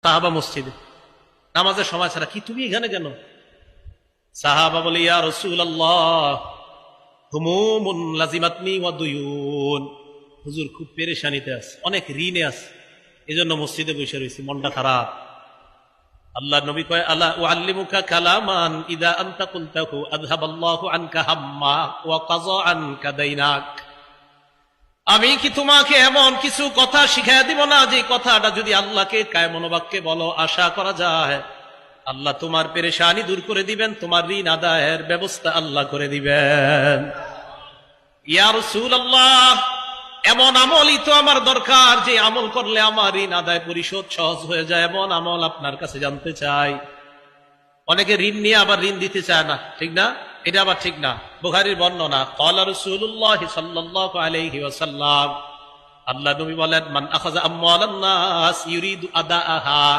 সাহাবা মসজিদে নামাজের সময় ছাড়া, কি তুমি এখানে কেন? সাহাবা বলে, ইয়া রাসূলুল্লাহ, হুমুমুন লাজিমাতনি ওয়া দুয়ুন, হুজুর খুব পেরেশানিতে আছে, অনেক ঋণে আছে, এজন্য মসজিদে বসে রয়েছি, মনটা খারাপ। আল্লাহ নবী কয়, আলা উআল্লিমুকা কালামান ইদা আনতা কুলতাহু আযহাবাল্লাহু আনকা হাম্মা ওয়া কাযা আনকা দাইনাক। আমি কি তোমাকে এমন কিছু কথা শিখাইয়া দিব না, যে কথাটা যদি আল্লাহকে কায় মনোবাক্যে বলো, আশা করা যায় আল্লাহ তোমার পেরেশানি দূর করে দিবেন, তোমার ঋণ আদায়ের ব্যবস্থা আল্লাহ করে দিবেন। ইয়া রাসূলুল্লাহ, এমন আমলই তো আমার দরকার, যে আমল করলে আমার ঋণ আদায় পরিশোধ সহজ হয়ে যায়, এমন আমল আপনার কাছে জানতে চাই। অনেকে ঋণ নিয়ে আবার ঋণ দিতে চায় না, ঠিক না? এটা আবার ঠিক না। বুখারীর বর্ণনা, ক্বালা রাসূলুল্লাহ সাল্লাল্লাহু আলাইহি ওয়াসাল্লাম, আল্লাহ নবী বলেন, মান আখাযা আমওয়ালান নাস ইউরিদু আদাআহা